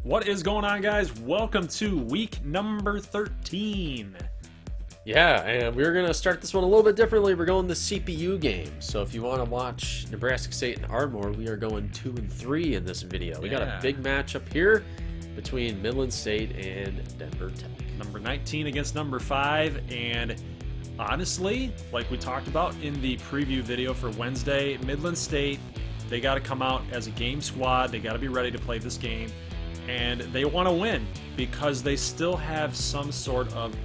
What is going on, guys? Welcome to week number 13. Yeah, and we're going to start this one a little bit differently. We're going the CPU game. So if you want to watch Nebraska State and Ardmore, we are going 2 and 3 in this video. We got a big matchup here between Midland State and Denver Tech. Number 19 against number 5, and honestly, like we talked about in the preview video for Wednesday, Midland State, they got to come out as a game squad. They got to be ready to play this game, and they want to win because they still have some sort of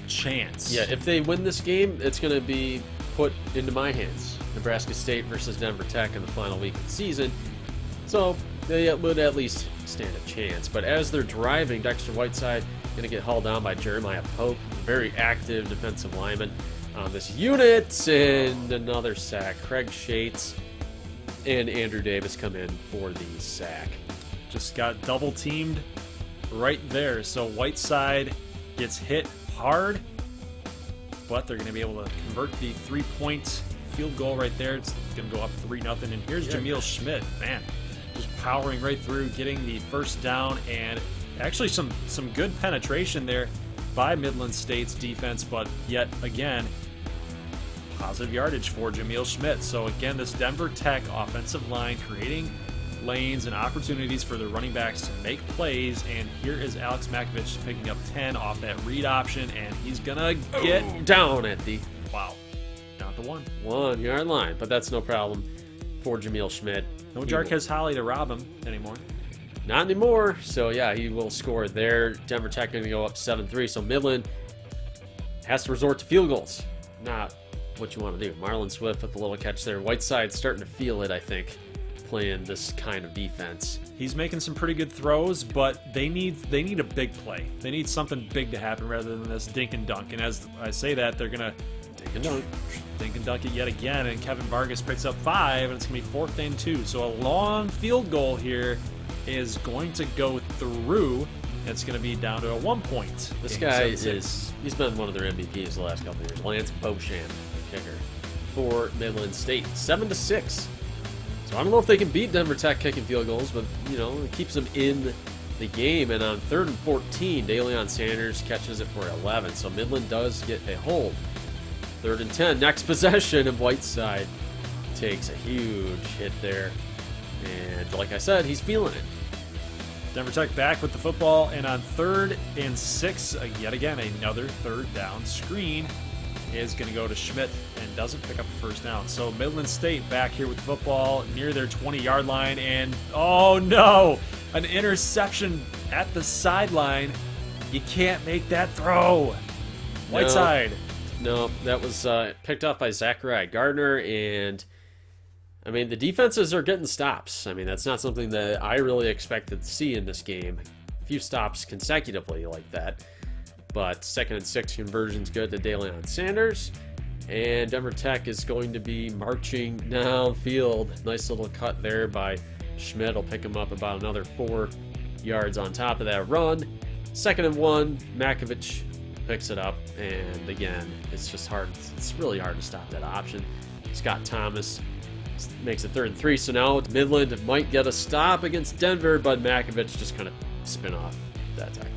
chance. Yeah, if they win this game, it's going to be put into my hands. Nebraska State versus Denver Tech in the final week of the season. So they would at least stand a chance. But as they're driving, Dexter Whiteside going to get hauled down by Jeremiah Pope, very active defensive lineman on this unit, and another sack. Craig Shates and Andrew Davis come in for the sack. Just got double teamed right there. So Whiteside gets hit hard, but they're going to be able to convert the 3-point field goal right there. It's going to go up 3-0. And here's Jamil Schmidt, man, just powering right through, getting the first down, and actually some good penetration there by Midland State's defense, but yet again, positive yardage for Jamil Schmidt. So again, this Denver Tech offensive line creating lanes and opportunities for the running backs to make plays, and here is Alex Makovich picking up 10 off that read option, and he's gonna get down at the down at the 1 yard line, but that's no problem for Jamil Schmidt. No Jarquez Holly to rob him anymore. Not anymore. So yeah, he will score there. Denver Tech going to go up 7-3. So Midland has to resort to field goals. Not what you want to do. Marlon Swift with a little catch there. Whiteside starting to feel it, I think, playing this kind of defense. He's making some pretty good throws, but they need a big play. They need something big to happen rather than this dink and dunk. And as I say that, they're gonna dink and dunk it yet again. And Kevin Vargas picks up 5, and it's gonna be 4th and 2. So a long field goal here is going to go through. It's going to be down to a 1 point. This guy he's been one of their MVPs the last couple of years. Lance Beauchamp, kicker for Midland State, 7-6. So I don't know if they can beat Denver Tech kicking field goals, but you know, it keeps them in the game. And on 3rd and 14, DeLeon Sanders catches it for 11. So Midland does get a hold. 3rd and 10, next possession, and Whiteside takes a huge hit there. And like I said, he's feeling it. Denver Tech back with the football, and on 3rd and 6, yet again, another 3rd down screen is going to go to Schmidt and doesn't pick up the first down. So Midland State back here with the football near their 20-yard line, and oh no, an interception at the sideline. You can't make that throw. Whiteside. No, that was picked up by Zachariah Gardner, and I mean, the defenses are getting stops. I mean, that's not something that I really expected to see in this game. A few stops consecutively like that. But 2nd and 6 conversion's good to DeLeon Sanders. And Denver Tech is going to be marching downfield. Nice little cut there by Schmidt. Will pick him up about another 4 yards on top of that run. 2nd and 1, Makovich picks it up. And again, it's just hard. It's really hard to stop that option. Scott Thomas makes it 3rd and 3. So now Midland might get a stop against Denver, but Makovich just kind of spin off that tackle.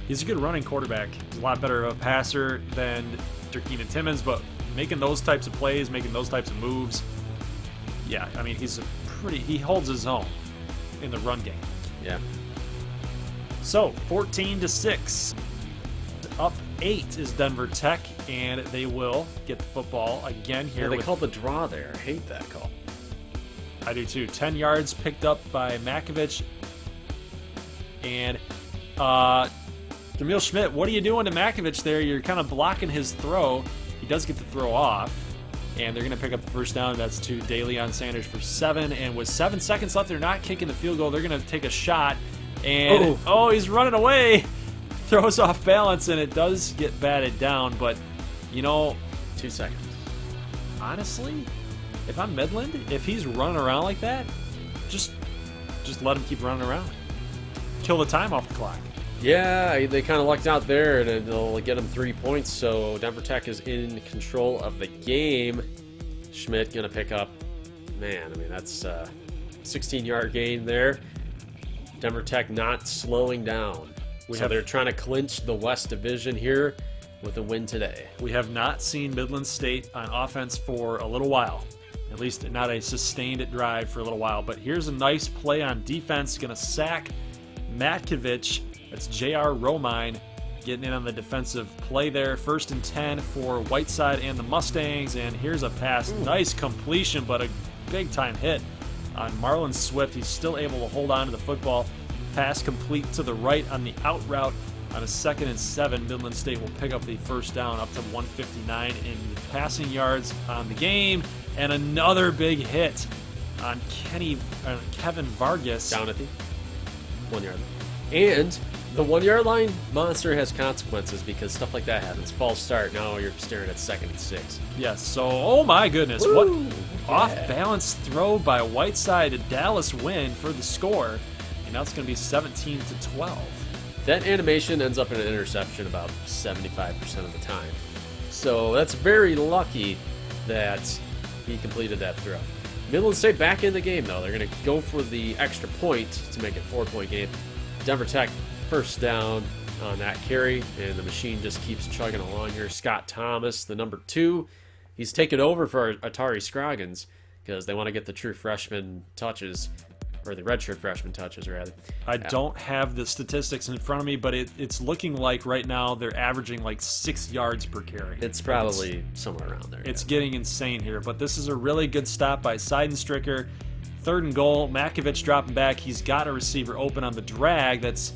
He's a good running quarterback. He's a lot better of a passer than Durkeenan Timmons, but making those types of plays, making those types of moves, yeah, I mean, he holds his own in the run game. Yeah. So 14-6, up 8 is Denver Tech, and they will get the football again here. Yeah, they called the draw there. I hate that call. I do too. 10 yards picked up by Makovich. And Jamil Schmidt, what are you doing to Makovich there? You're kind of blocking his throw. He does get the throw off. And they're going to pick up the first down. That's to DeLeon Sanders for 7. And with 7 seconds left, they're not kicking the field goal. They're going to take a shot. And, he's running away. Throws off balance, and it does get batted down. But, 2 seconds. Honestly, if I'm Midland, if he's running around like that, just let him keep running around. Kill the time off the clock. Yeah, they kind of lucked out there, and it'll get them 3 points. So Denver Tech is in control of the game. Schmidt going to pick up, man, I mean, that's a 16-yard gain there. Denver Tech not slowing down. They're trying to clinch the West Division here with a win today. We have not seen Midland State on offense for a little while. At least not a sustained drive for a little while. But here's a nice play on defense. Going to sack Matkovich. That's J.R. Romine getting in on the defensive play there. 1st and 10 for Whiteside and the Mustangs. And here's a pass. Nice completion, but a big-time hit on Marlon Swift. He's still able to hold on to the football. Pass complete to the right on the out route. On a 2nd and 7, Midland State will pick up the first down up to 159 in passing yards on the game. And another big hit on Kevin Vargas. Down at the 1 yard line. And the 1 yard line monster has consequences because stuff like that happens. False start. Now you're staring at 2nd and 6. Yes, so, oh my goodness. Woo! What off-balance throw by Whiteside. Dallas win for the score. And now it's going to be 17-12. That animation ends up in an interception about 75% of the time. So that's very lucky that he completed that throw. Midland State back in the game, though. They're going to go for the extra point to make it a 4-point game. Denver Tech first down on that carry, and the machine just keeps chugging along here. Scott Thomas, the number 2, he's taken over for Atari Scroggins because they want to get the true freshman touches. Or the redshirt freshman touches, rather. I don't have the statistics in front of me, but it's looking like right now they're averaging like 6 yards per carry. It's probably somewhere around there. It's getting insane here, but this is a really good stop by Seidenstricker. 3rd and goal. Makovich dropping back. He's got a receiver open on the drag. That's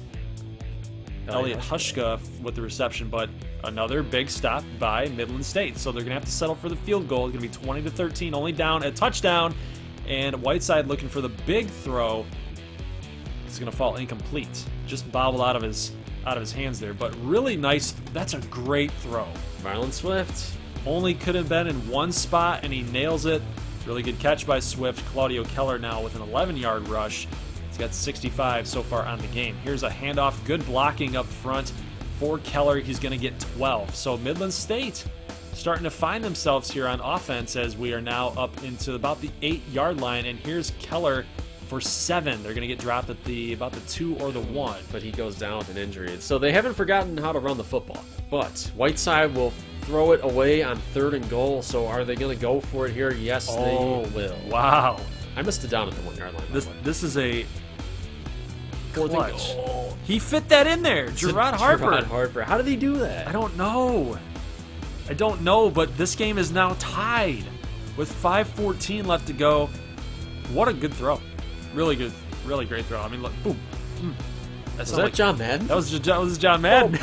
Elliot Hushka with the reception, but another big stop by Midland State. So they're going to have to settle for the field goal. It's going to be 20-13, only down a touchdown. And Whiteside looking for the big throw. It's going to fall incomplete. Just bobbled out of his hands there. But really nice. That's a great throw. Marlon Swift. Only could have been in one spot, and he nails it. Really good catch by Swift. Claudio Keller now with an 11-yard rush. He's got 65 so far on the game. Here's a handoff. Good blocking up front for Keller. He's going to get 12. So Midland State starting to find themselves here on offense as we are now up into about the 8-yard line. And here's Keller for 7. They're going to get dropped at about the 2 or the 1. But he goes down with an injury. So they haven't forgotten how to run the football. But Whiteside will throw it away on 3rd and goal. So are they going to go for it here? Yes, they will. Wow. I missed it down at the 1-yard line. This is a 4th and clutch. goal. He fit that in there. Gerard Harper. How did he do that? I don't know, but this game is now tied with 5:14 left to go. What a good throw. Really good. Really great throw. I mean, look, boom. Was that John Madden? That was John Madden.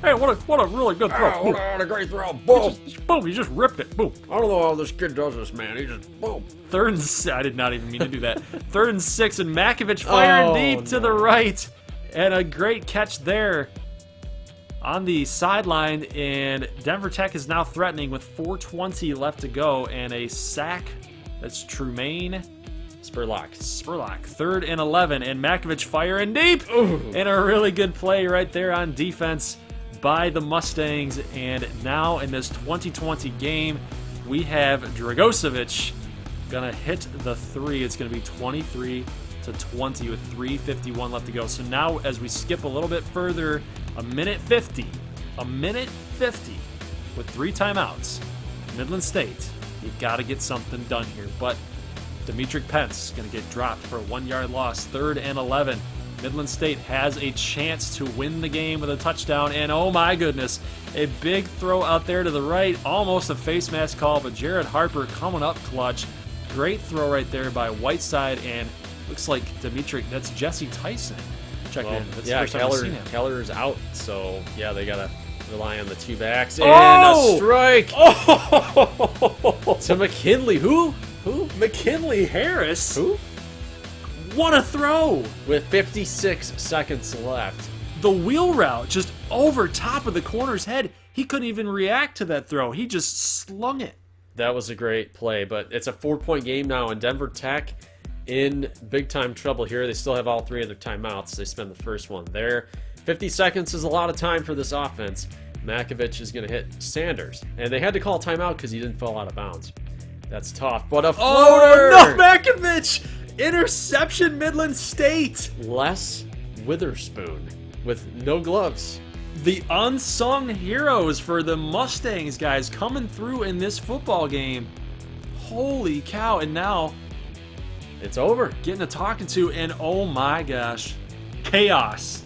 Hey, what a really good throw. What a great throw. Boom. Boom, he just ripped it. Boom. I don't know how this kid does this, man. He just, boom. 3rd and 6. I did not even mean to do that. 3rd and 6, and Makovich firing deep to the right. And a great catch there on the sideline. And Denver Tech is now threatening with 4:20 left to go. And a sack. That's Trumaine Spurlock. 3rd and 11. And Makovich firing deep. Ooh. And a really good play right there on defense by the Mustangs. And now in this 2020 game, we have Dragocevic gonna hit the 3. It's gonna be 23-20 with 3:51 left to go. So now as we skip a little bit further, a minute 50 with 3 timeouts. Midland State, you've got to get something done here. But Demetric Pence gonna get dropped for a 1-yard loss. 3rd and 11. Midland State has a chance to win the game with a touchdown, and oh my goodness, a big throw out there to the right, almost a face mask call, but Jared Harper coming up clutch. Great throw right there by Whiteside, and looks like that's Jesse Tyson checking in. That's the first time I've seen him. Keller's out, so yeah, they gotta rely on the 2 backs. And a strike! To McKinley. Who? McKinley Harris. Who? What a throw! With 56 seconds left. The wheel route just over top of the corner's head. He couldn't even react to that throw. He just slung it. That was a great play, but it's a 4-point game now, and Denver Tech in big-time trouble here. They still have all 3 of their timeouts. They spend the first one there. 50 seconds is a lot of time for this offense. Makovich is going to hit Sanders, and they had to call a timeout because he didn't fall out of bounds. That's tough, but a floater! Oh, no, Makovich! Interception, Midland State. Les Witherspoon with no gloves. The unsung heroes for the Mustangs, guys, coming through in this football game. Holy cow. And now It's over. getting a talking to, and oh my gosh, chaos.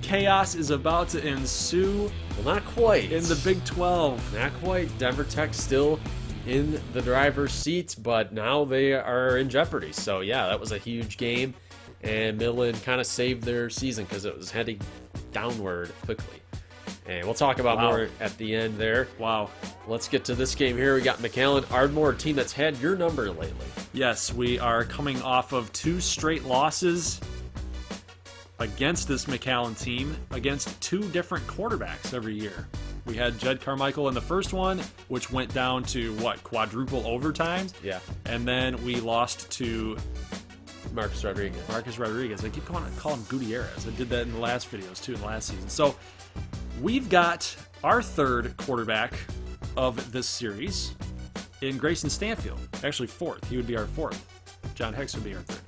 Chaos is about to ensue Well, not quite. in the Big 12. Not quite. Denver Tech still in the driver's seat, but now they are in jeopardy. So, yeah, that was a huge game, and Midland kind of saved their season because it was heading downward quickly. And we'll talk about Wow. more at the end there. Wow. Let's get to this game here. We got McAllen, Ardmore, a team that's had your number lately. Yes, we are coming off of 2 straight losses against this McAllen team, against 2 different quarterbacks every year. We had Jed Carmichael in the first one, which went down to, quadruple overtimes? Yeah. And then we lost to Marcus Rodriguez. Marcus Rodriguez. I keep calling him Gutierrez. I did that in the last videos, too, in the last season. So we've got our 3rd quarterback of this series in Grayson Stanfield. Actually, 4th. He would be our 4th. John Hicks would be our 3rd.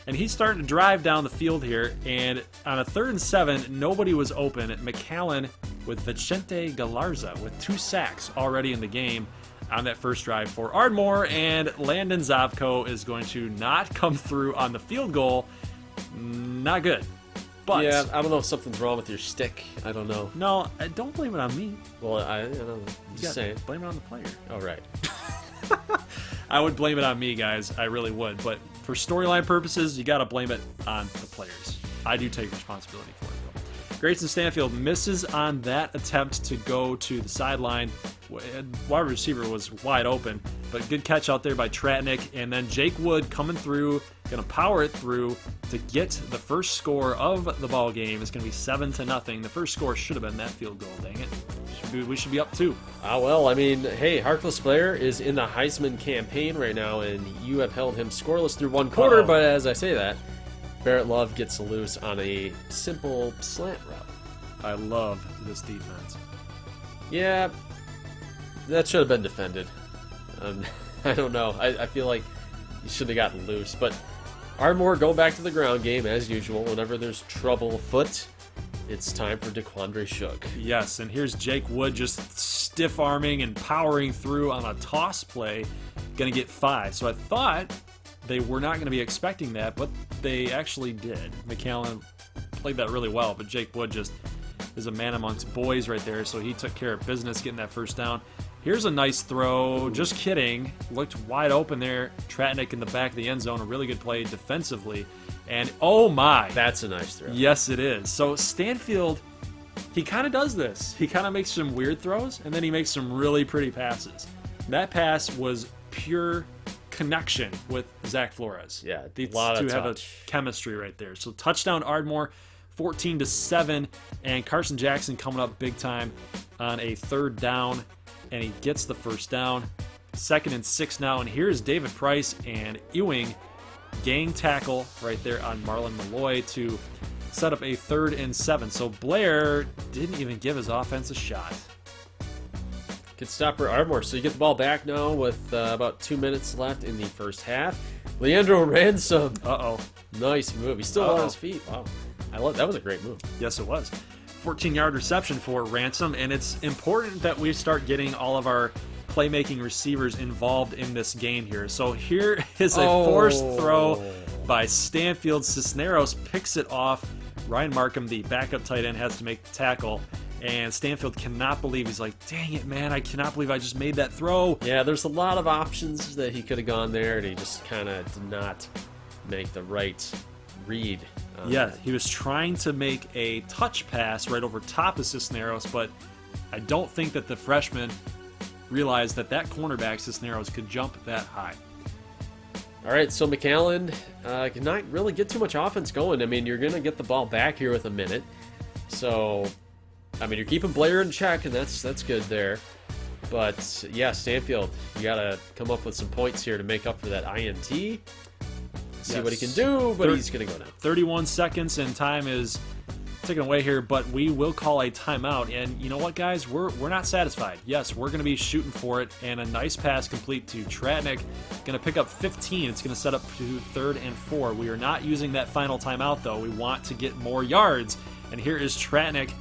And he's starting to drive down the field here, and on a 3rd and 7, nobody was open. McAllen with Vicente Galarza with 2 sacks already in the game on that first drive for Ardmore, and Landon Zovko is going to not come through on the field goal. Not good. But Yeah, I don't know if something's wrong with your stick. I don't know. no, don't blame it on me. Well, I don't know. Just Yeah, saying. blame it on the player. All right. I would blame it on me, guys. I really would. But for storyline purposes, you got to blame it on the players. I do take responsibility for it, though. Grayson Stanfield misses on that attempt to go to the sideline. Wide receiver was wide open, but good catch out there by Tratnick. And then Jake Wood coming through, going to power it through to get the first score of the ball game. It's going to be 7-0. The first score should have been that field goal, dang it. We should be up 2. Well, I mean, hey, Harkless Blair is in the Heisman campaign right now, and you have held him scoreless through 1 quarter, Uh-oh. but as I say that, Barrett Love gets loose on a simple slant route. I love this defense. Yeah, that should have been defended. I don't know. I feel like you should have gotten loose, but Ardmore go back to the ground game as usual. Whenever there's trouble afoot, it's time for DeQuandre Shook. Yes, and here's Jake Wood just stiff-arming and powering through on a toss play. Going to get 5. So I thought they were not going to be expecting that, but they actually did. McAllen played that really well, but Jake Wood just is a man amongst boys right there, so he took care of business getting that first down. Here's a nice throw. Just kidding. Looked wide open there. Tratnick in the back of the end zone. A really good play defensively. And oh my. That's a nice throw. Yes, it is. So Stanfield, he kind of does this. He kind of makes some weird throws, and then he makes some really pretty passes. That pass was pure connection with Zach Flores. Yeah, These lot of two have a touch. chemistry right there. So touchdown Ardmore, 14-7, and Carson Jackson coming up big time on a 3rd down, and he gets the first down. 2nd and 6 now, and here's David Price and Ewing gang tackle right there on Marlon Malloy to set up a 3rd and 7. So Blair didn't even give his offense a shot. Good stop for Ardmore. So you get the ball back now with about 2 minutes left in the first half. Leandro Ransom. Uh-oh. Nice move. He's still on his feet. Wow. I love that. Was a great move. Yes, it was. 14-yard reception for Ransom, and it's important that we start getting all of our playmaking receivers involved in this game here. So here is a forced throw by Stanfield. Cisneros picks it off. Ryan Markham, the backup tight end, has to make the tackle, and Stanfield cannot believe. He's like, dang it, man, I cannot believe I just made that throw. Yeah, there's a lot of options that he could have gone there, and he just kind of did not make the right read. Yeah, he was trying to make a touch pass right over top of Cisneros, but I don't think that the freshman realized that cornerback Cisneros could jump that high. All right, so McAllen cannot really get too much offense going. I mean, you're going to get the ball back here with a minute. So, I mean, you're keeping Blair in check, and that's good there. But, yeah, Stanfield, you got to come up with some points here to make up for that INT. See what he can do, but he's going to go down. 31 seconds, and time is taken away here, but we will call a timeout. And you know what, guys? We're not satisfied. Yes, we're going to be shooting for it, and a nice pass complete to Tratnik. Going to pick up 15. It's going to set up to 3rd and 4. We are not using that final timeout, though. We want to get more yards. And here is Tratnik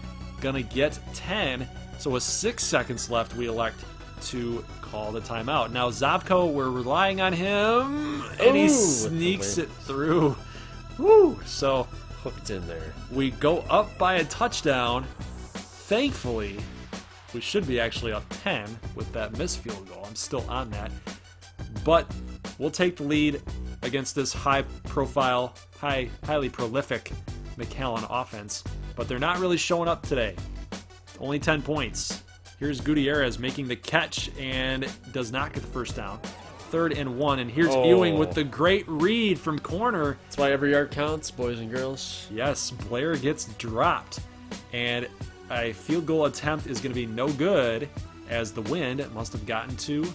going to get 10. So with 6 seconds left, we elect to call the timeout. Now, Zavko, we're relying on him, and he sneaks it through. Woo! So hooked in there. We go up by a touchdown. Thankfully, we should be actually up 10 with that missed field goal. I'm still on that. But we'll take the lead against this high-profile, highly prolific McAllen offense. But they're not really showing up today. Only 10 points. Here's Gutierrez making the catch and does not get the first down. 3rd and 1, and here's Ewing with the great read from corner. That's why every yard counts, boys and girls. Yes, Blair gets dropped, and a field goal attempt is going to be no good as the wind must have gotten to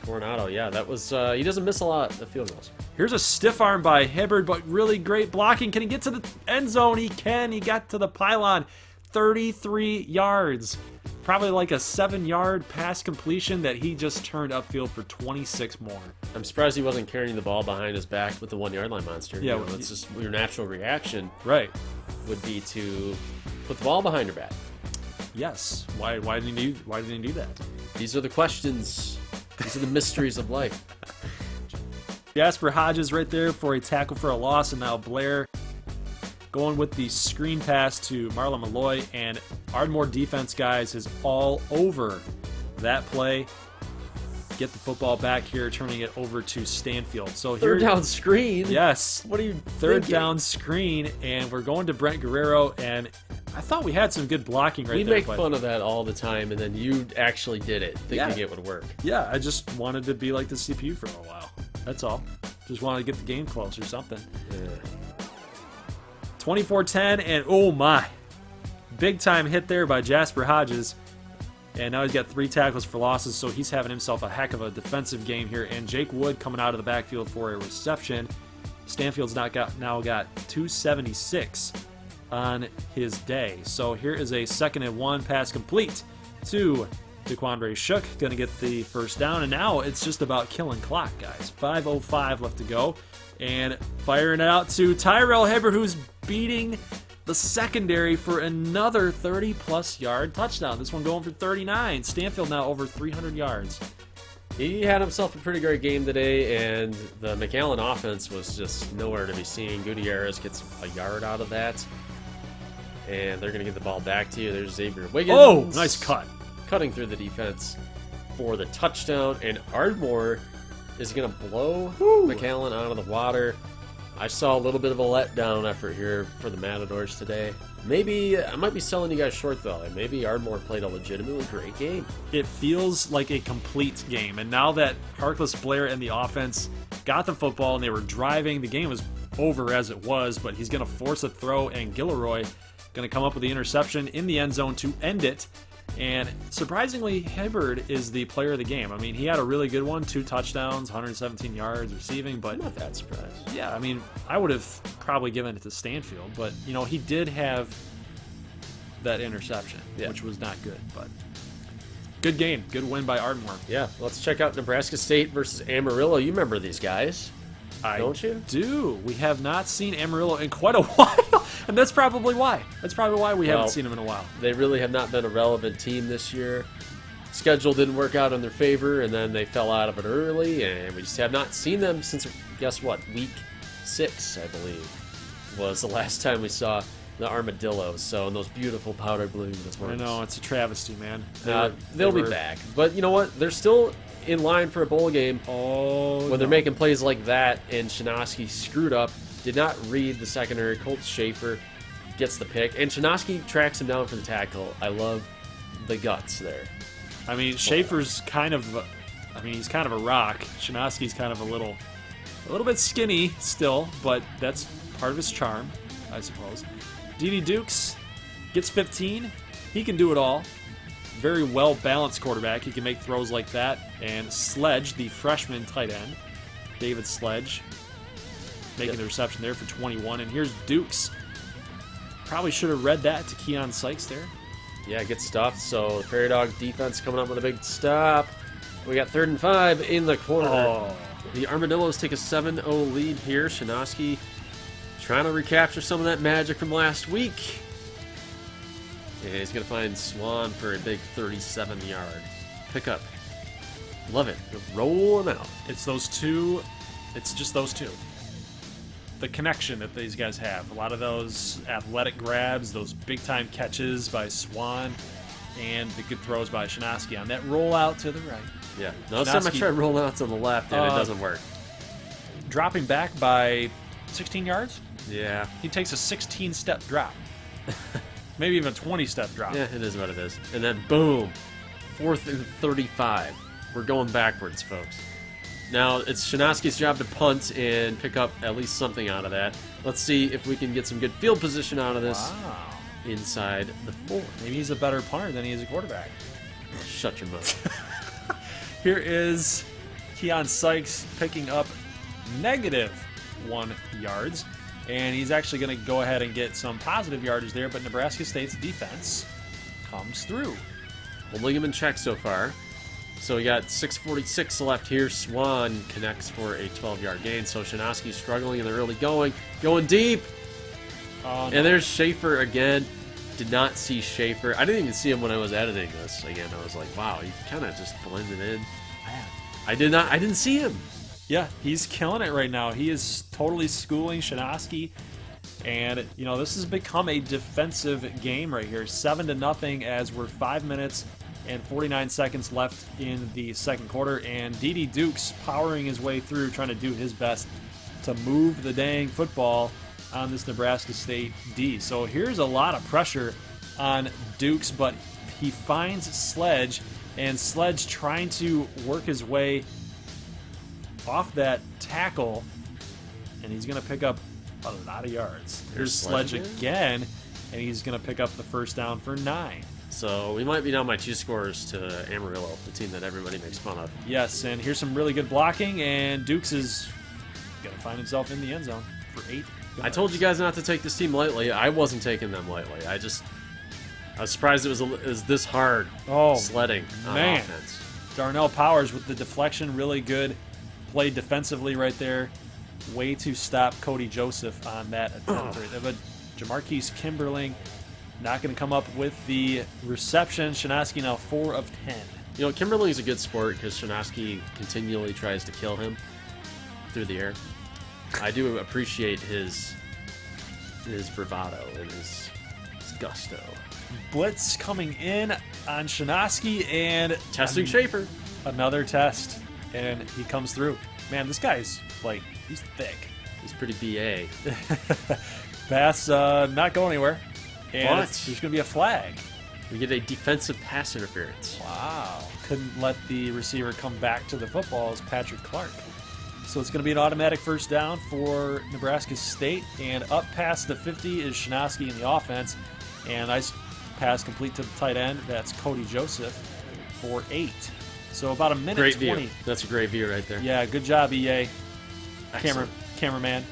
Coronado. Yeah, that was, he doesn't miss a lot of field goals. Here's a stiff arm by Hibbard, but really great blocking. Can he get to the end zone? He can. He got to the pylon. 33 yards. Probably like a 7-yard pass completion that he just turned upfield for 26 more. I'm surprised he wasn't carrying the ball behind his back with the 1-yard line monster. Yeah, you know, it's just your natural reaction. Right. Would be to put the ball behind your back. Yes. Why didn't he do that? These are the questions. These are the mysteries of life. Jasper Hodges right there for a tackle for a loss, and now Blair going with the screen pass to Marlon Malloy, and Ardmore defense, guys, is all over that play. Get the football back here, turning it over to Stanfield. So here, 3rd down screen? Yes. What are you 3rd thinking? down screen, and we're going to Brent Guerrero, and I thought we had some good blocking right we there. We make fun of that all the time, and then you actually did it, thinking it would work. Yeah, I just wanted to be like the CPU for a while. That's all. Just wanted to get the game close or something. Yeah. 24-10, and oh my. Big time hit there by Jasper Hodges. And now he's got 3 tackles for losses, so he's having himself a heck of a defensive game here. And Jake Wood coming out of the backfield for a reception. Stanfield's now got 276 on his day. So here is a 2nd and 1 pass complete to DeQuandre Shook. Going to get the first down, and now it's just about killing clock, guys. 5:05 left to go. And firing it out to Tyrell Hibbert, who's beating the secondary for another 30-plus yard touchdown. This one going for 39. Stanfield now over 300 yards. He had himself a pretty great game today, and the McAllen offense was just nowhere to be seen. Gutierrez gets a yard out of that, and they're going to get the ball back to you. There's Xavier Wiggins. Oh, nice cut. Cutting through the defense for the touchdown, and Ardmore is going to blow McAllen out of the water. I saw a little bit of a letdown effort here for the Matadors today. Maybe I might be selling you guys short, though. Maybe Ardmore played a legitimately great game. It feels like a complete game. And now that Harkless, Blair, and the offense got the football and they were driving, the game was over as it was, but he's going to force a throw, and Gilroy going to come up with the interception in the end zone to end it. And surprisingly, Hibbard is the player of the game. I mean, he had a really good one, 2 touchdowns, 117 yards receiving, but I'm not that surprised. Yeah, I mean, I would have probably given it to Stanfield, but, you know, he did have that interception, which was not good, but good game. Good win by Ardmore. Yeah, let's check out Nebraska State versus Amarillo. You remember these guys, don't you? Do. We have not seen Amarillo in quite a while, and that's probably why. That's probably why we haven't seen them in a while. They really have not been a relevant team this year. Schedule didn't work out in their favor, and then they fell out of it early, and we just have not seen them since, guess what, week 6, I believe, was the last time we saw the Armadillos. So in those beautiful powder blue uniforms. I know, it's a travesty, man. They'll be back. But you know what? They're still in line for a bowl game. When they're making plays like that, and Shinosky screwed up, did not read the secondary. Colt Schaefer gets the pick, and Shinosky tracks him down for the tackle. I love the guts there. I mean, Schaefer's kind of, he's kind of a rock. Shinosky's kind of a little bit skinny still, but that's part of his charm, I suppose. D.D. Dukes gets 15. He can do it all. Very well-balanced quarterback. He can make throws like that. And Sledge, the freshman tight end, David Sledge, making the reception there for 21. And here's Dukes. Probably should have read that to Keon Sykes there. Yeah, good stuff. So the Prairie Dog defense coming up with a big stop. We got 3rd and 5 in the corner. Oh. The Armadillos take a 7-0 lead here. Shanoski trying to recapture some of that magic from last week. And he's going to find Swan for a big 37-yard pickup. Love it. Roll him out. It's those two. It's just those two. The connection that these guys have. A lot of those athletic grabs, those big-time catches by Swan, and the good throws by Shanoski on that rollout to the right. Yeah. Now, time I try rolling out to the left, and it doesn't work. Dropping back by 16 yards? Yeah. He takes a 16-step drop. Maybe even a 20-step drop. Yeah, it is what it is. And then, boom, 4th and 35. We're going backwards, folks. Now, it's Shanoski's job to punt and pick up at least something out of that. Let's see if we can get some good field position out of this inside the 4. Maybe he's a better punter than he is a quarterback. Shut your mouth. Here is Keon Sykes picking up -1 yards. And he's actually going to go ahead and get some positive yardage there, but Nebraska State's defense comes through. Holding him in check so far. So we got 6:46 left here. Swan connects for a 12-yard gain. So Shanoski's struggling in the early going deep. Oh, no. And there's Schaefer again. Did not see Schaefer. I didn't even see him when I was editing this. Again, I was like, wow, he kind of just blended in. Man. I didn't see him. Yeah, he's killing it right now. He is totally schooling Shanoski. And, you know, this has become a defensive game right here. 7-0 as we're 5 minutes and 49 seconds left in the second quarter. And D.D. Dukes powering his way through, trying to do his best to move the dang football on this Nebraska State D. So here's a lot of pressure on Dukes, but he finds Sledge, and Sledge trying to work his way off that tackle, and he's going to pick up a lot of yards. Here's Sledge again, and he's going to pick up the first down for 9. So we might be down by 2 scores to Amarillo, the team that everybody makes fun of. Yes, and here's some really good blocking, and Dukes is going to find himself in the end zone for 8 yards. I told you guys not to take this team lightly. I wasn't taking them lightly. I was surprised it was this hard sledding on offense. Darnell Powers with the deflection, really good. Played defensively right there. Way to stop Cody Joseph on that attempt. But Jamarquise Kimberling not going to come up with the reception. Shanoski now 4 of 10. You know, Kimberling's a good sport because Shanoski continually tries to kill him through the air. I do appreciate his bravado and his gusto. Blitz coming in on Shanoski and testing Schaefer. Another test, and he comes through. Man, this guy's like, he's thick. He's pretty BA. Pass not going anywhere. And there's going to be a flag. We get a defensive pass interference. Wow. Couldn't let the receiver come back to the football as Patrick Clark. So it's going to be an automatic first down for Nebraska State. And up past the 50 is Shanoski in the offense. And nice pass complete to the tight end. That's Cody Joseph for 8. So about a minute great 20. View. That's a great view right there. Yeah, good job, EA. Cameraman.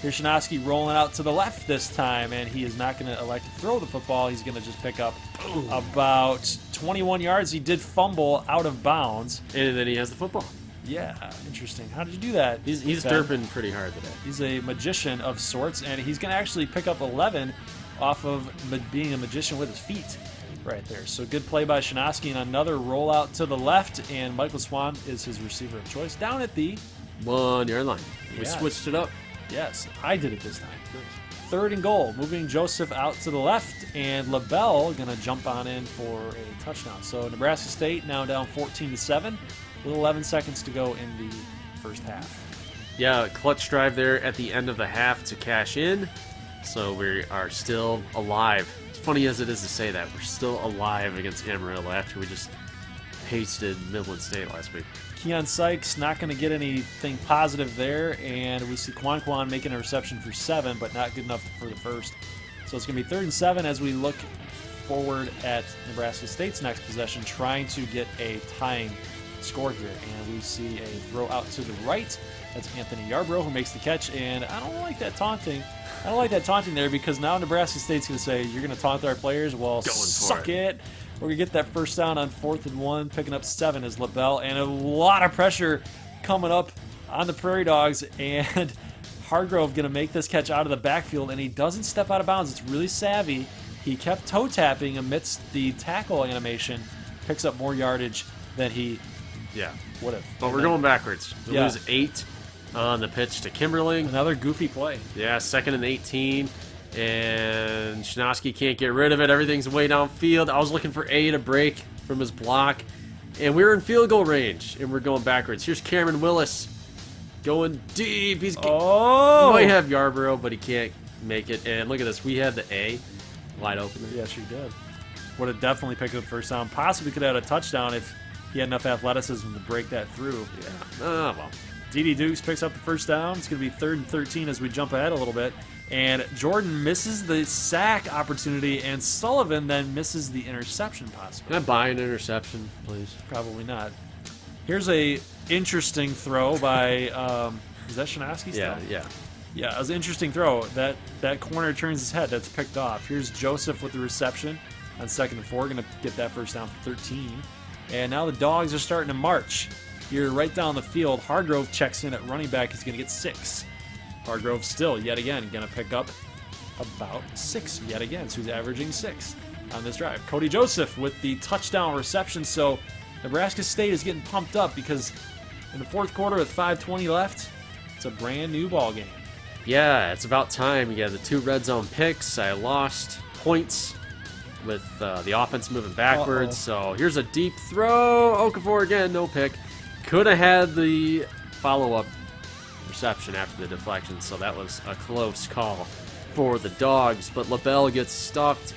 Here's Shanoski rolling out to the left this time, and he is not going to elect to throw the football. He's going to just pick up about 21 yards. He did fumble out of bounds. And then he has the football. Yeah, interesting. How did you do that? He's derping pretty hard today. He's a magician of sorts, and he's going to actually pick up 11 off of being a magician with his feet right there. So good play by Shanoski, and another rollout to the left, and Michael Swan is his receiver of choice down at the 1-yard line. We switched it up. Yes, I did it this time. 3rd and goal, moving Joseph out to the left, and LaBelle going to jump on in for a touchdown. So Nebraska State now down 14-7, with 11 seconds to go in the first half. Yeah, clutch drive there at the end of the half to cash in. So we are still alive. As funny as it is to say that, we're still alive against Amarillo after we just pasted Midland State last week. Keon Sykes not going to get anything positive there, and we see Quan making a reception for 7, but not good enough for the first. So it's going to be 3rd and 7 as we look forward at Nebraska State's next possession, trying to get a tying score here. And we see a throw out to the right, That's Anthony Yarbrough who makes the catch, and I don't like that taunting. I don't like that taunting there because now Nebraska State's going to say, you're going to taunt our players? Well, suck it. We're going to get that first down on 4th and 1, picking up 7 is LaBelle, and a lot of pressure coming up on the Prairie Dogs, and Hargrove going to make this catch out of the backfield, and he doesn't step out of bounds. It's really savvy. He kept toe tapping amidst the tackle animation, picks up more yardage than he would have. But we're going backwards. We lose 8 on the pitch to Kimberling. Another goofy play. Yeah, 2nd and 18. And Shinosky can't get rid of it. Everything's way downfield. I was looking for A to break from his block. And we're in field goal range. And we're going backwards. Here's Cameron Willis going deep. He might have Yarborough, but he can't make it. And look at this. We had the A wide open. Yes, you did. Would have definitely picked up first down. Possibly could have had a touchdown if he had enough athleticism to break that through. Yeah. Oh, well. D.D. Dukes picks up the first down. It's going to be 3rd and 13 as we jump ahead a little bit. And Jordan misses the sack opportunity, and Sullivan then misses the interception possibly. Can I buy an interception, please? Probably not. Here's a interesting throw by, is that Shinosky still? Yeah. Yeah, it was an interesting throw. That corner turns his head. That's picked off. Here's Joseph with the reception on 2nd and 4. Going to get that first down for 13. And now the Dogs are starting to march. Here, right down the field, Hargrove checks in at running back. He's going to get 6. Hargrove still, yet again, going to pick up about 6 yet again. So he's averaging 6 on this drive. Cody Joseph with the touchdown reception. So Nebraska State is getting pumped up because in the 4th quarter with 5:20 left, it's a brand new ball game. Yeah, it's about time. You got the 2 red zone picks. I lost points with the offense moving backwards. So here's a deep throw. Okafor again, no pick. Could have had the follow-up reception after the deflection, so that was a close call for the Dogs. But LaBelle gets stuffed,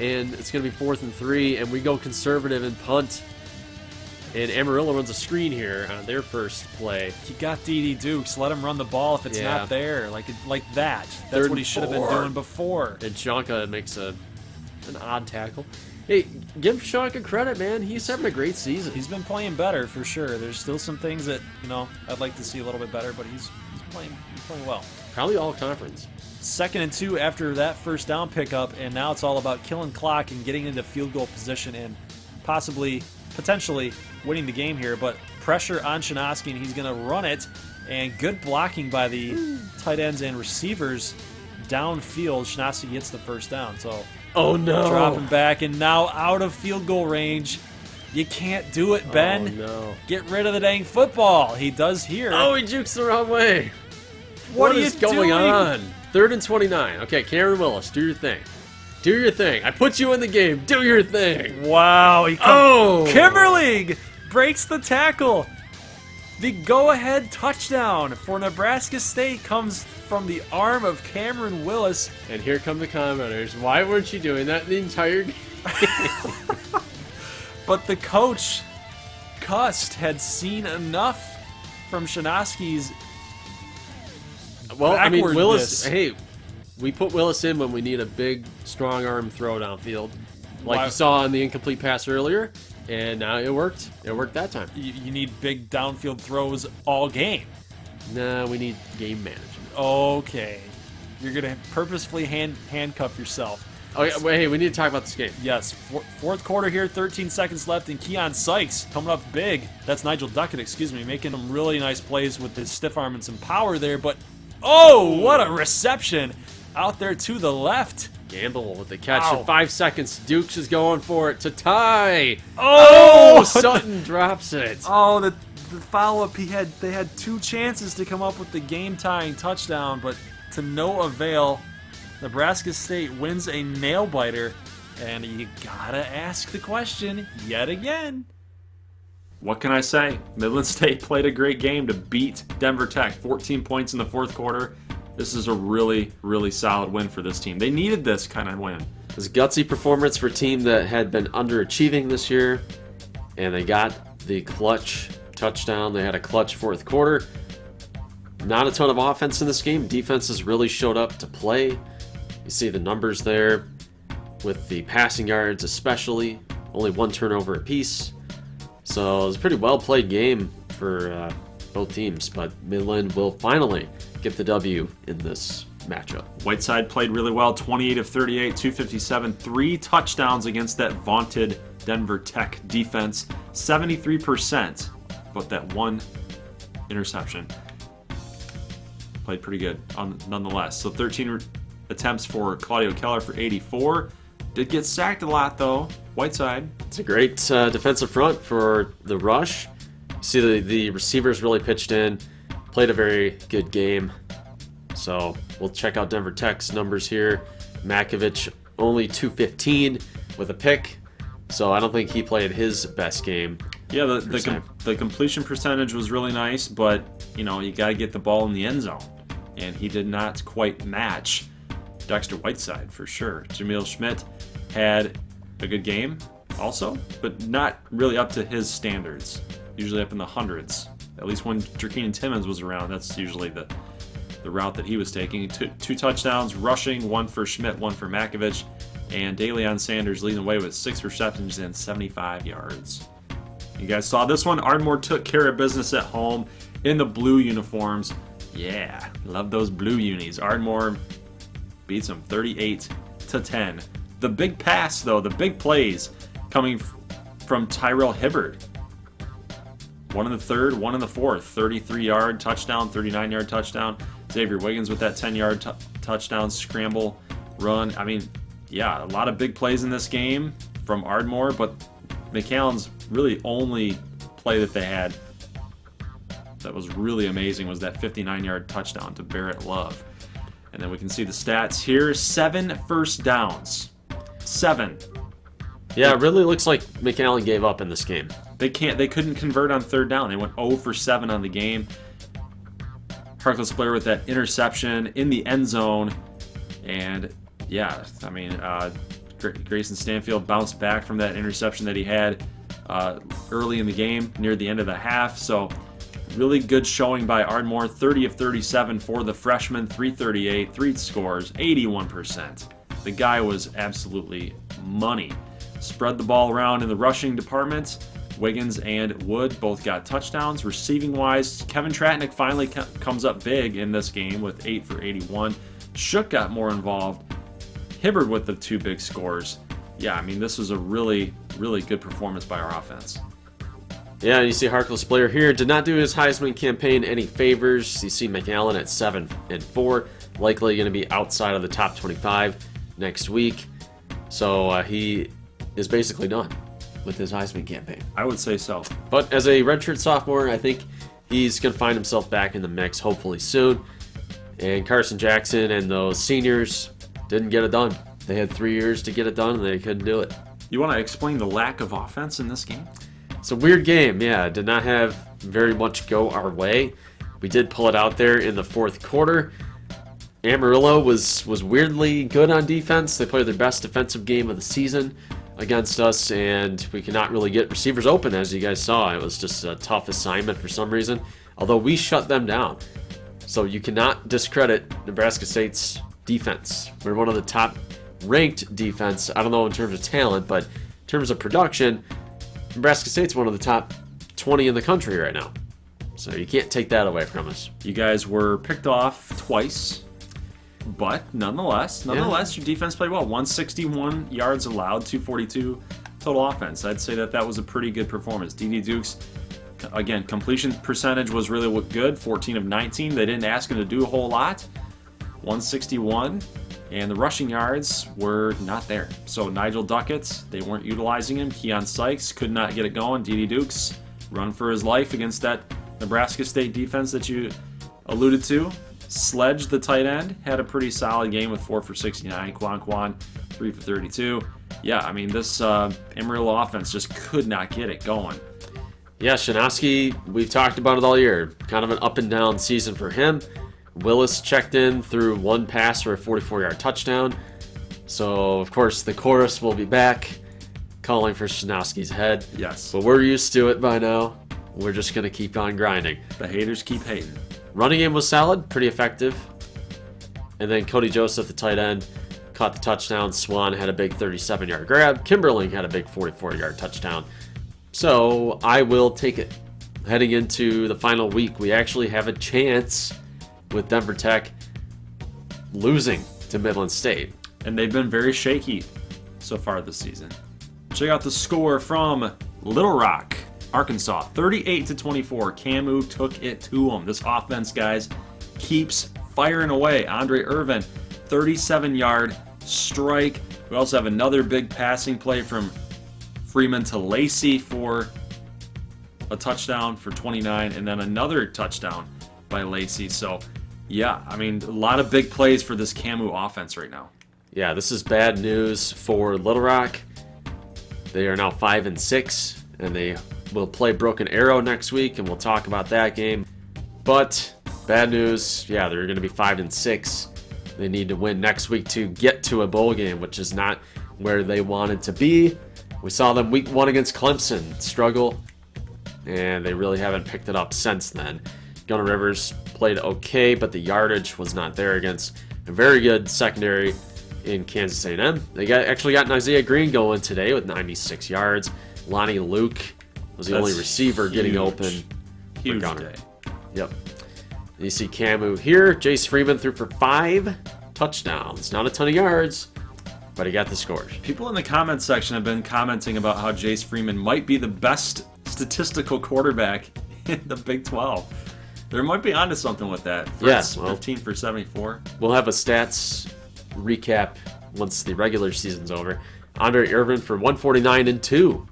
and it's going to be 4th and 3, and we go conservative and punt. And Amarillo runs a screen here on their first play. You got D.D. Dukes. Let him run the ball if it's not there, like that. That's what he should have been doing before. And Shanka makes an odd tackle. Hey, give Shanka credit, man. He's having a great season. He's been playing better for sure. There's still some things that I'd like to see a little bit better, but he's playing well. Probably all conference. 2nd and 2 after that first down pickup, and now it's all about killing clock and getting into field goal position and potentially winning the game here. But pressure on Shinosky, and he's going to run it. And good blocking by the tight ends and receivers downfield. Shinosky gets the first down. So. Oh, no. Dropping back, and now out of field goal range. You can't do it, Ben. Oh, no. Get rid of the dang football. He does here. Oh, he jukes the wrong way. What is going on? 3rd and 29. Okay, Cameron Willis, do your thing. Do your thing. I put you in the game. Do your thing. Wow. Kimberling breaks the tackle. The go-ahead touchdown for Nebraska State comes from the arm of Cameron Willis. And here come the commenters. Why weren't you doing that the entire game? But the coach, Cust, had seen enough from Shinosky's Willis, hey, we put Willis in when we need a big, strong arm throw downfield. Like you saw on the incomplete pass earlier. And now it worked. It worked that time. You need big downfield throws all game. No, we need game management. Okay. You're going to purposefully handcuff yourself. Okay, wait, hey, we need to talk about this game. Yes. 4th quarter here, 13 seconds left, and Keon Sykes coming up big. That's Nigel Duckett, making some really nice plays with his stiff arm and some power there. But, what a reception out there to the left. Gamble with the catch in 5 seconds. Dukes is going for it to tie. Sutton drops it. The follow-up, they had 2 chances to come up with the game-tying touchdown, but to no avail. Nebraska State wins a nail-biter, and you gotta ask the question yet again. What can I say? Midland State played a great game to beat Denver Tech. 14 points in the 4th quarter. This is a really, really solid win for this team. They needed this kind of win. It was a gutsy performance for a team that had been underachieving this year, and they got the clutch touchdown. They had a clutch 4th quarter. Not a ton of offense in this game. Defenses really showed up to play. You see the numbers there with the passing yards especially. Only 1 turnover apiece. So it was a pretty well-played game for both teams, but Midland will finally get the W in this matchup. Whiteside played really well, 28 of 38, 257, 3 touchdowns against that vaunted Denver Tech defense, 73%, but that 1 interception. Played pretty good nonetheless. So 13 attempts for Claudio Keller for 84. Did get sacked a lot though, Whiteside. It's a great defensive front for the rush. See the receivers really pitched in, played a very good game. So we'll check out Denver Tech's numbers here. Makovich only 215 with a pick, so I don't think he played his best game. Yeah, the completion percentage was really nice, but you got to get the ball in the end zone, and he did not quite match Dexter Whiteside for sure. Jamil Schmidt had a good game also, but not really up to his standards. Usually up in the hundreds. At least when Jerkeen Timmons was around, that's usually the route that he was taking. Two touchdowns rushing, 1 for Schmidt, 1 for Makovich, and DeLeon Sanders leading the way with 6 receptions and 75 yards. You guys saw this one. Ardmore took care of business at home in the blue uniforms. Yeah, love those blue unis. Ardmore beats them 38-10. The big pass, though, the big plays coming from Tyrell Hibbard. 1 in the third, 1 in the fourth. 33-yard touchdown, 39-yard touchdown. Xavier Wiggins with that 10-yard touchdown scramble run. I mean, yeah, a lot of big plays in this game from Ardmore, but McAllen's really only play that they had that was really amazing was that 59-yard touchdown to Barrett Love. And then we can see the stats here. 7 first downs. 7. Yeah, it really looks like McAllen gave up in this game. They couldn't convert on third down. They went 0 for 7 on the game. Harkless Blair with that interception in the end zone. And yeah, I mean, Grayson Stanfield bounced back from that interception that he had early in the game, near the end of the half. So really good showing by Ardmore. 30 of 37 for the freshman, 338, 3 scores, 81%. The guy was absolutely money. Spread the ball around in the rushing department. Wiggins and Wood both got touchdowns. Receiving-wise, Kevin Tratnick finally comes up big in this game with 8 for 81. Shook got more involved. Hibbard with the 2 big scores. Yeah, I mean, this was a really, really good performance by our offense. Yeah, you see Harkless Blair here did not do his Heisman campaign any favors. You see McAllen at 7-4, likely going to be outside of the top 25 next week. So he is basically done with his Heisman campaign. I would say so. But as a redshirt sophomore, I think he's going to find himself back in the mix hopefully soon. And Carson Jackson and those seniors didn't get it done. They had 3 years to get it done, and they couldn't do it. You want to explain the lack of offense in this game? It's a weird game, yeah. Did not have very much go our way. We did pull it out there in the fourth quarter. Amarillo was weirdly good on defense. They played their best defensive game of the season against us, and we could not really get receivers open, as you guys saw. It was just a tough assignment for some reason, although we shut them down. So you cannot discredit Nebraska State's defense. We're one of the top ranked defense, I don't know in terms of talent, but in terms of production, Nebraska State's one of the top 20 in the country right now. So you can't take that away from us. You guys were picked off twice, but nonetheless, your defense played well. 161 yards allowed, 242 total offense. I'd say that was a pretty good performance. D.D. Dukes, again, completion percentage was really good, 14 of 19. They didn't ask him to do a whole lot. 161, and the rushing yards were not there. So Nigel Duckett, they weren't utilizing him. Keon Sykes could not get it going. D.D. Dukes run for his life against that Nebraska State defense that you alluded to. Sledge, the tight end, had a pretty solid game with 4 for 69. Quan, 3 for 32. Yeah, I mean, this Amarillo offense just could not get it going. Yeah, Shanowski, we've talked about it all year. Kind of an up and down season for him. Willis checked in through 1 pass for a 44-yard touchdown. So, of course, the chorus will be back calling for Shanowski's head. Yes. But we're used to it by now. We're just going to keep on grinding. The haters keep hating. Running game was solid, pretty effective. And then Cody Joseph, the tight end, caught the touchdown. Swan had a big 37-yard grab. Kimberling had a big 44-yard touchdown. So I will take it. heading into the final week, we actually have a chance with Denver Tech losing to Midland State. And they've been very shaky so far this season. Check out the score from Little Rock, Arkansas, 38-24. Camu took it to them. This offense, guys, keeps firing away. Andre Irvin, 37-yard strike. We also have another big passing play from Freeman to Lacey for a touchdown for 29, and then another touchdown by Lacey. So, yeah, I mean, a lot of big plays for this Camu offense right now. Yeah, this is bad news for Little Rock. They are now 5-6, and they will play Broken Arrow next week, and we'll talk about that game. But bad news, yeah, they're going to be 5-6. They need to win next week to get to a bowl game, which is not where they wanted to be. We saw them week 1 against Clemson struggle, and they really haven't picked it up since then. Gunnar Rivers played okay, but the yardage was not there against a very good secondary in Kansas A&M. They actually got Isaiah Green going today with 96 yards. Lonnie Luke was the only receiver getting open. Huge for Gunnar. day. Yep. You see Camu here. Jace Freeman threw for 5 touchdowns. Not a ton of yards, but he got the scores. People in the comments section have been commenting about how Jace Freeman might be the best statistical quarterback in the Big 12. There might be onto something with that. Fritz, 15 for 74. We'll have a stats recap once the regular season's over. Andre Irvin for 149 and 2.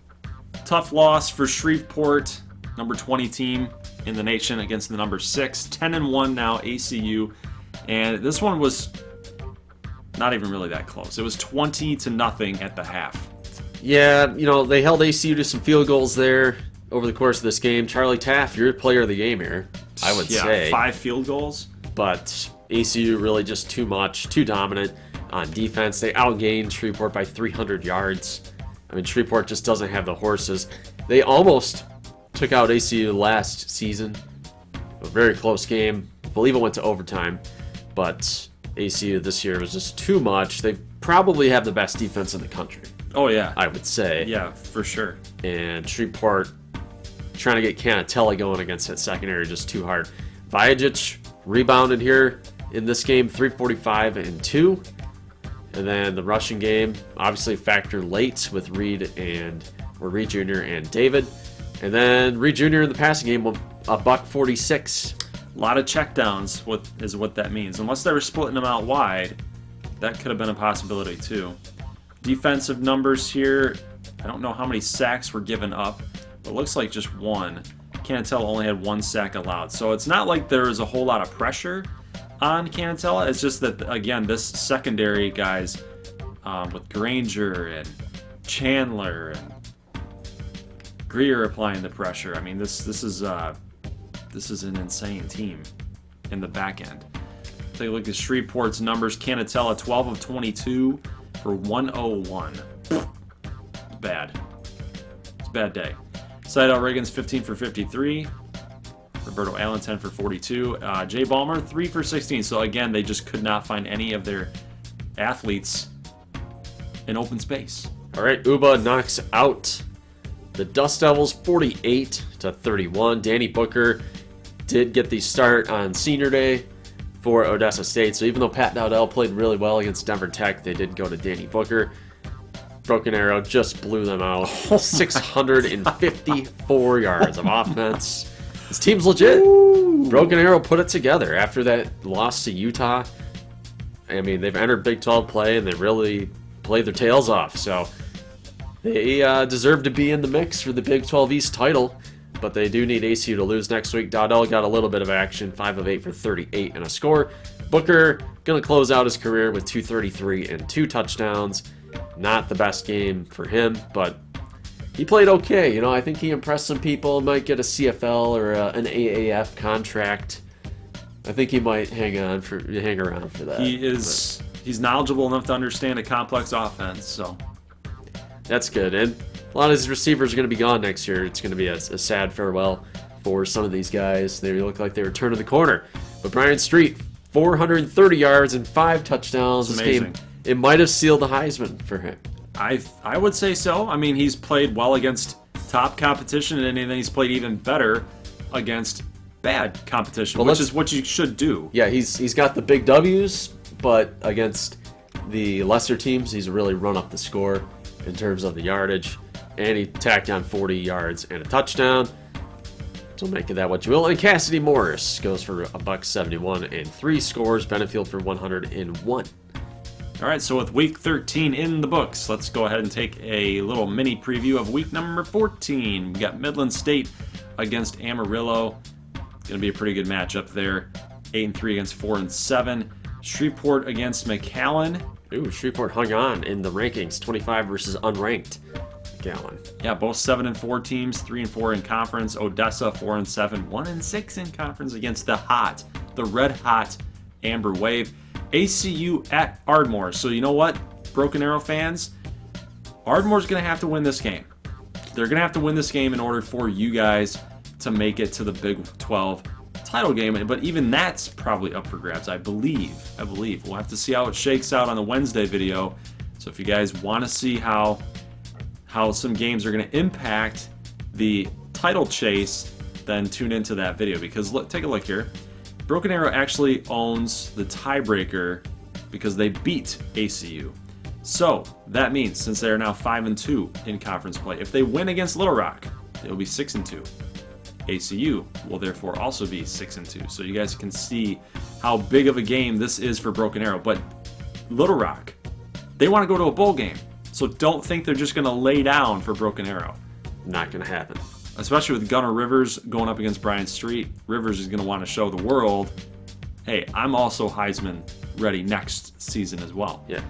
Tough loss for Shreveport, number 20 team in the nation against the number 6. 10-1 now, ACU. And this one was not even really that close. It was 20-0 at the half. Yeah, you know, they held ACU to some field goals there over the course of this game. Charlie Taft, you're the player of the game here, I would say. 5 field goals. But ACU really just too much, too dominant on defense. They outgained Shreveport by 300 yards. I mean, Shreveport just doesn't have the horses. They almost took out ACU last season. A very close game. I believe it went to overtime. But ACU this year was just too much. They probably have the best defense in the country. Oh, yeah. I would say. Yeah, for sure. And Shreveport trying to get Canatelli going against that secondary just too hard. Vajic rebounded here in this game, 345 and 2. And then the rushing game, obviously factor late with Reed Jr. and David. And then Reed Jr. in the passing game, a $146. A lot of checkdowns is what that means. Unless they were splitting them out wide, that could have been a possibility too. Defensive numbers here, I don't know how many sacks were given up, but it looks like just 1. Canatella only had 1 sack allowed. So it's not like there was a whole lot of pressure on Canatella. It's just that, again, this secondary guys with Granger and Chandler and Greer applying the pressure. I mean, this is an insane team in the back end. Take a look at Shreveport's numbers. Canatella, 12 of 22 for 101. It's bad. It's a bad day. Seidel Riggins, 15 for 53. Roberto Allen, 10 for 42. Jay Ballmer, 3 for 16. So again, they just could not find any of their athletes in open space. All right, Uba knocks out the Dust Devils 48-31. Danny Booker did get the start on senior day for Odessa State. So even though Pat Dowdell played really well against Denver Tech, they did go to Danny Booker. Broken Arrow just blew them out. 654 yards of offense. This team's legit. Ooh. Broken Arrow put it together after that loss to Utah. I mean, they've entered Big 12 play, and they really played their tails off. So they deserve to be in the mix for the Big 12 East title, but they do need ACU to lose next week. Dowdell got a little bit of action, 5 of 8 for 38 and a score. Booker going to close out his career with 233 and 2 touchdowns. Not the best game for him, but he played okay. You know, I think he impressed some people. Might get a CFL or an AAF contract. I think he might hang around for that. He's knowledgeable enough to understand a complex offense, so that's good. And a lot of his receivers are going to be gone next year. It's going to be a sad farewell for some of these guys. They look like they were turning the corner. But Brian Street, 430 yards and 5 touchdowns. This game, it might have sealed the Heisman for him. I would say so. I mean, he's played well against top competition, and then he's played even better against bad competition, Well, which is what you should do. Yeah, he's got the big W's, but against the lesser teams, he's really run up the score in terms of the yardage, and he tacked on 40 yards and a touchdown. So make of that what you will. And Cassidy Morris goes for $171 and 3 scores. Benefield for 101. All right, so with week 13 in the books, let's go ahead and take a little mini preview of week number 14. We got Midland State against Amarillo. Going to be a pretty good matchup there. 8-3 against 4-7. Shreveport against McAllen. Ooh, Shreveport hung on in the rankings. 25 versus unranked McAllen. Yeah, both 7-4 teams, 3-4 in conference. Odessa 4-7, 1-6 in conference against the red hot Amber Wave. ACU at Ardmore. So you know what, Broken Arrow fans? Ardmore's going to have to win this game. They're going to have to win this game in order for you guys to make it to the Big 12 title game. But even that's probably up for grabs, I believe. We'll have to see how it shakes out on the Wednesday video. So if you guys want to see how some games are going to impact the title chase, then tune into that video. Because look, take a look here. Broken Arrow actually owns the tiebreaker because they beat ACU. So that means since they are now 5-2 in conference play, if they win against Little Rock, they will be 6-2. ACU will therefore also be 6-2. So you guys can see how big of a game this is for Broken Arrow. But Little Rock, they want to go to a bowl game. So don't think they're just going to lay down for Broken Arrow. Not going to happen. Especially with Gunnar Rivers going up against Bryant Street. Rivers is going to want to show the world, hey, I'm also Heisman ready next season as well. Yeah.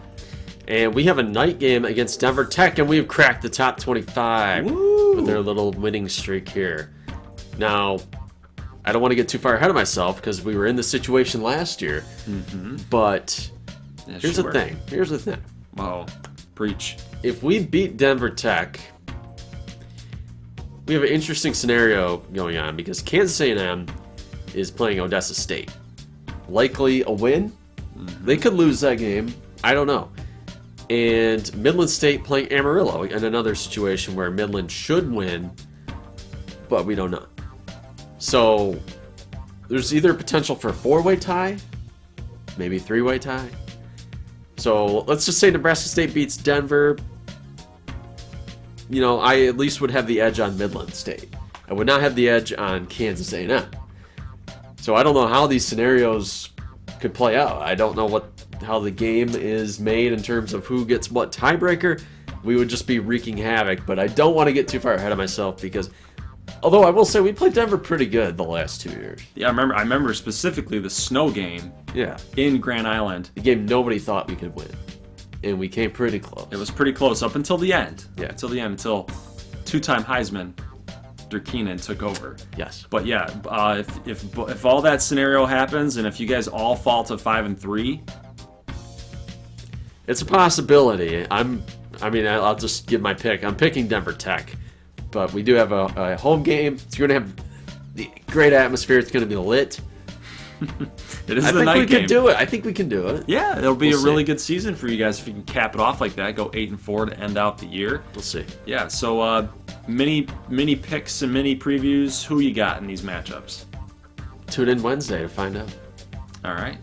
And we have a night game against Denver Tech, and we've cracked the top 25 with their little winning streak here. Now, I don't want to get too far ahead of myself because we were in this situation last year. But here's the thing. Well, preach. If we beat Denver Tech, we have an interesting scenario going on because Kansas A&M is playing Odessa State. Likely a win. They could lose that game. I don't know. And Midland State playing Amarillo in another situation where Midland should win, but we don't know. So there's either potential for a 4-way tie, maybe 3-way tie. So let's just say Nebraska State beats Denver. You know, I at least would have the edge on Midland State. I would not have the edge on Kansas A&M. So I don't know how these scenarios could play out. I don't know how the game is made in terms of who gets what tiebreaker. We would just be wreaking havoc, but I don't want to get too far ahead of myself because, although I will say we played Denver pretty good the last 2 years. Yeah, I remember specifically the snow game. Yeah. In Grand Island. The game nobody thought we could win. And we came pretty close. It was pretty close up until the end. Yeah. Until two-time Heisman, Keenan took over. Yes. But yeah, if all that scenario happens and if you guys all fall to 5-3, it's a possibility. I'll just give my pick. I'm picking Denver Tech, but we do have a home game. It's going to have the great atmosphere. It's going to be lit. It is the night game. I think we can do it. I think we can do it. Yeah, it'll be a really good season for you guys if you can cap it off like that. Go 8-4 to end out the year. We'll see. Yeah. So mini picks and mini previews. Who you got in these matchups? Tune in Wednesday to find out. All right.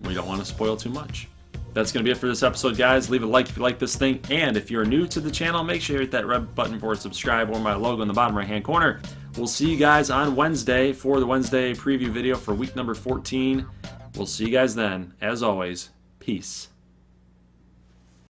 We don't want to spoil too much. That's going to be it for this episode, guys. Leave a like if you like this thing. And if you're new to the channel, make sure you hit that red button for subscribe or my logo in the bottom right-hand corner. We'll see you guys on Wednesday for the Wednesday preview video for week number 14. We'll see you guys then. As always, peace.